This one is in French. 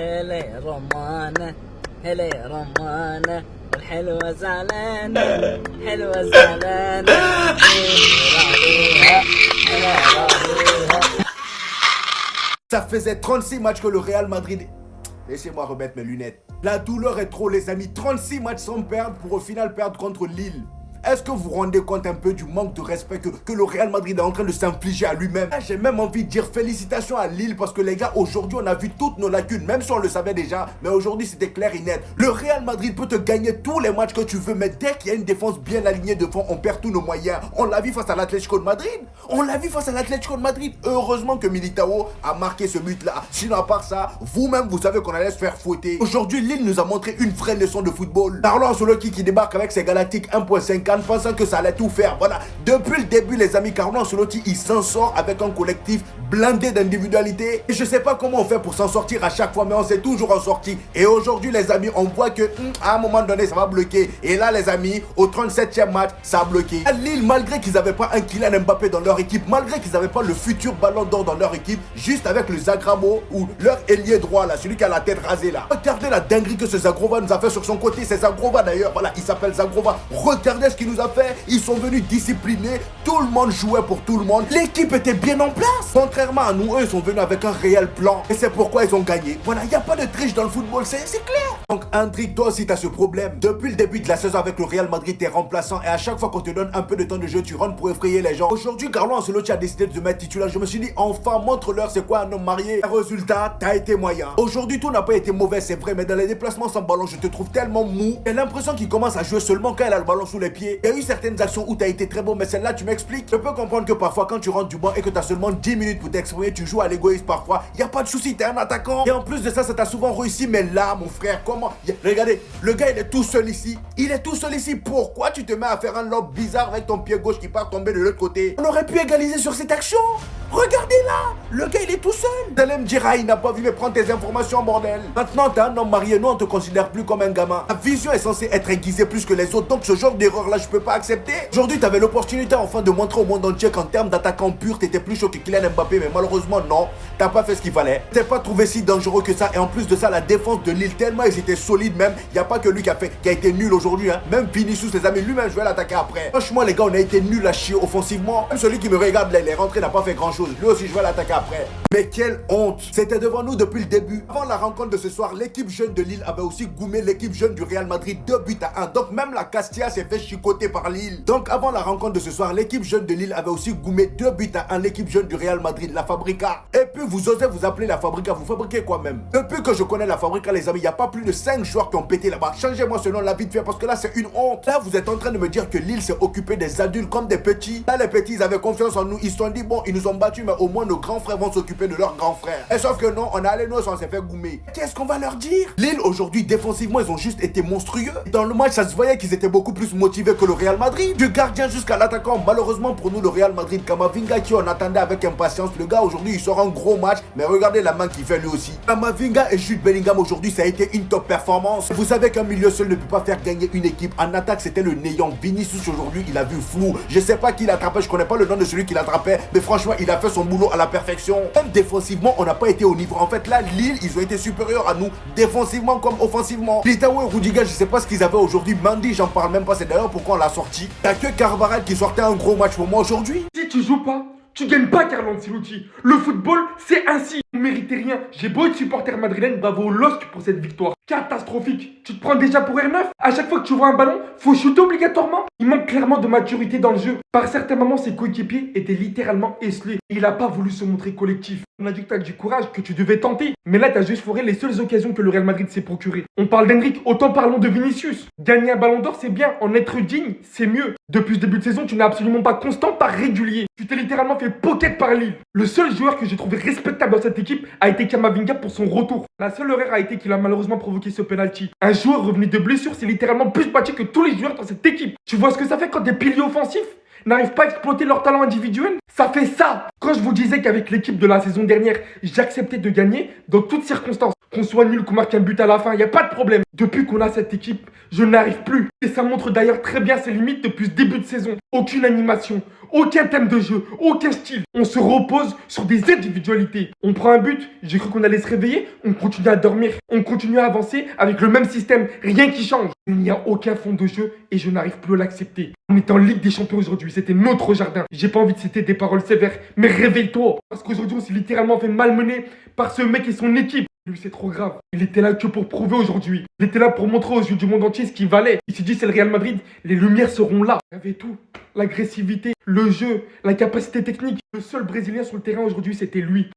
هلا رمانة هلا رمانة والحلوة زعلانة حلوة زعلانة Ça faisait 36 matchs que le Real Madrid... Laissez-moi remettre mes lunettes. La douleur est trop, les amis. 36 matchs sans perdre pour au final perdre contre Lille. Est-ce que vous vous rendez compte un peu du manque de respect que le Real Madrid est en train de s'infliger à lui-même? J'ai même envie de dire félicitations à Lille parce que les gars, aujourd'hui on a vu toutes nos lacunes, même si on le savait déjà, mais aujourd'hui c'était clair et net. Le Real Madrid peut te gagner tous les matchs que tu veux, mais dès qu'il y a une défense bien alignée devant, on perd tous nos moyens. On l'a vu face à l'Atlético de Madrid. On l'a vu face à l'Atlético de Madrid. Heureusement que Militao a marqué ce but-là. Sinon, à part ça, vous-même, vous savez qu'on allait se faire fouetter. Aujourd'hui, Lille nous a montré une vraie leçon de football. Carlo Ancelotti qui débarque avec ses Galactiques 1.50 pensant que ça allait tout faire. Voilà, depuis le début, les amis, Carlo Ancelotti, il s'en sort avec un collectif blindé d'individualité. Et je sais pas comment on fait pour s'en sortir à chaque fois, mais on s'est toujours en sorti. Et aujourd'hui, les amis, on voit que à un moment donné, ça va bloquer. Et là, les amis, au 37e match, ça a bloqué. À Lille, malgré qu'ils n'avaient pas un Kylian Mbappé dans leur équipe, malgré qu'ils n'avaient pas le futur ballon d'or dans leur équipe, juste avec le Zagramo ou leur ailier droit là, celui qui a la tête rasée là. Regardez la dinguerie que ce Zagrova nous a fait sur son côté. C'est Zagrova d'ailleurs, voilà, il s'appelle Zagrova. Regardez ce qu'il nous a fait. Ils sont venus disciplinés. Tout le monde jouait pour tout le monde. L'équipe était bien en place. Contrairement à nous, eux, ils sont venus avec un réel plan. Et c'est pourquoi ils ont gagné. Voilà, il n'y a pas de triche dans le football, c'est clair. Donc, Hendrik, toi aussi, tu as ce problème. Depuis le début de la saison avec le Real Madrid, tu es remplaçant. Et à chaque fois qu'on te donne un peu de temps de jeu, tu rentres pour effrayer les gens. Aujourd'hui, Carlo Ancelotti a décidé de mettre titulaire. Je me suis dit, enfin, montre-leur c'est quoi un homme marié. Le résultat, t'as été moyen. Aujourd'hui, tout n'a pas été mauvais, c'est vrai. Mais dans les déplacements sans ballon, je te trouve tellement mou. J'ai l'impression qu'il commence à jouer seulement quand il a le ballon sous les pieds. Il y a eu certaines actions où tu as été très bon, mais celle-là, tu m'expliques. Je peux comprendre que parfois, quand tu rentres du banc et que tu as seulement 10 minutes pour t'exprimer, tu joues à l'égoïsme parfois. Il n'y a pas de souci, t'es un attaquant. Et en plus de ça, ça t'a souvent réussi. Mais là, mon frère, comment... Regardez, le gars, il est tout seul ici. Il est tout seul ici. Pourquoi tu te mets à faire un lob bizarre avec ton pied gauche qui part tomber de l'autre côté? On aurait pu égaliser sur cette action. Regardez là, le gars il est tout seul. Vous allez me dire, ah, il n'a pas vu, mais prends tes informations, bordel. Maintenant, t'es un homme marié, nous on te considère plus comme un gamin. Ta vision est censée être aiguisée plus que les autres, donc ce genre d'erreur là, je peux pas accepter. Aujourd'hui, t'avais l'opportunité enfin de montrer au monde entier qu'en termes d'attaquant pur, t'étais plus chaud que Kylian Mbappé, mais malheureusement, non, t'as pas fait ce qu'il fallait. T'es pas trouvé si dangereux que ça, et en plus de ça, la défense de Lille, tellement ils étaient solides même, y a pas que lui qui a été nul aujourd'hui, hein. Même Vinicius, les amis, lui-même, je vais l'attaquer après. Franchement, les gars, on a été nuls à chier offensivement. Même celui qui me regarde là, il est rentré, n'a pas fait grand chose. Lui aussi, je vais l'attaquer après. Mais quelle honte! C'était devant nous depuis le début. Avant la rencontre de ce soir, l'équipe jeune de Lille avait aussi goumé l'équipe jeune du Real Madrid 2-1. Donc même la Castilla s'est fait chicoter par Lille. Donc avant la rencontre de ce soir, l'équipe jeune de Lille avait aussi goumé 2-1 l'équipe jeune du Real Madrid, la Fabrica. Et puis vous osez vous appeler la Fabrica, vous fabriquez quoi même? Depuis que je connais la Fabrica, les amis, il n'y a pas plus de 5 joueurs qui ont pété là-bas. Changez-moi ce nom là vite fait parce que là c'est une honte. Là vous êtes en train de me dire que Lille s'est occupé des adultes comme des petits. Là les petits ils avaient confiance en nous, ils se sont dit bon ils nous ont battus mais au moins nos grands frères vont s'occuper de leurs grands frères. Et sauf que non, on est allé nous, on s'est fait goumer. Qu'est-ce qu'on va leur dire? Lille aujourd'hui défensivement ils ont juste été monstrueux. Dans le match ça se voyait qu'ils étaient beaucoup plus motivés que le Real Madrid. Du gardien jusqu'à l'attaquant. Malheureusement pour nous le Real Madrid, Camavinga qui on attendait avec impatience. Le gars aujourd'hui il sort un gros match, mais regardez la main qu'il fait lui aussi. Camavinga et Jude Bellingham aujourd'hui ça a été une top performance. Vous savez qu'un milieu seul ne peut pas faire gagner une équipe. En attaque c'était le néant. Vinicius aujourd'hui il a vu flou. Je sais pas qui l'attrapait, je connais pas le nom de celui qui l'attrapait, mais franchement il a fait son boulot à la perfection. Même défensivement on n'a pas été au niveau. En fait là Lille ils ont été supérieurs à nous défensivement comme offensivement. Militao et Rudiger je sais pas ce qu'ils avaient aujourd'hui. Mendy j'en parle même pas, c'est d'ailleurs pourquoi on l'a sorti. T'as que Carvajal qui sortait un gros match pour moi aujourd'hui. Si tu joues pas, tu gagnes pas, Carlo Ancelotti. Le football, c'est ainsi. Vous méritez rien. J'ai beau être supporter madrilène, bravo au LOSC pour cette victoire. Catastrophique. Tu te prends déjà pour R9. À chaque fois que tu vois un ballon, faut shooter obligatoirement. Il manque clairement de maturité dans le jeu. Par certains moments, ses coéquipiers étaient littéralement esselés. Il a pas voulu se montrer collectif. On a dit que t'as du courage, que tu devais tenter. Mais là, t'as juste fourré les seules occasions que le Real Madrid s'est procurées. On parle d'Hendrik, autant parlons de Vinicius. Gagner un ballon d'or, c'est bien. En être digne, c'est mieux. Depuis ce début de saison, tu n'es absolument pas constant, pas régulier. Tu t'es littéralement fait pocket par Lille. Le seul joueur que j'ai trouvé respectable dans cette équipe a été Camavinga pour son retour. La seule erreur a été qu'il a malheureusement provoqué ce penalty. Un joueur revenu de blessure, c'est littéralement plus battu que tous les joueurs dans cette équipe. Tu vois ce que ça fait quand des piliers offensifs n'arrivent pas à exploiter leur talent individuel? Ça fait ça. Quand je vous disais qu'avec l'équipe de la saison dernière, j'acceptais de gagner dans toutes circonstances. Qu'on soit nul, qu'on marque un but à la fin, il n'y a pas de problème. Depuis qu'on a cette équipe, je n'arrive plus. Et ça montre d'ailleurs très bien ses limites depuis ce début de saison. Aucune animation, aucun thème de jeu, aucun style. On se repose sur des individualités. On prend un but, j'ai cru qu'on allait se réveiller, on continue à dormir. On continue à avancer avec le même système, rien qui change. Il n'y a aucun fond de jeu et je n'arrive plus à l'accepter. On est en Ligue des Champions aujourd'hui, c'était notre jardin. J'ai pas envie de citer des paroles sévères, mais réveille-toi. Parce qu'aujourd'hui, on s'est littéralement fait malmener par ce mec et son équipe. Lui, c'est trop grave. Il était là que pour prouver aujourd'hui. Il était là pour montrer aux yeux du monde entier ce qu'il valait. Il s'est dit, c'est le Real Madrid, les lumières seront là. Il y avait tout. L'agressivité, le jeu, la capacité technique. Le seul Brésilien sur le terrain aujourd'hui, c'était lui.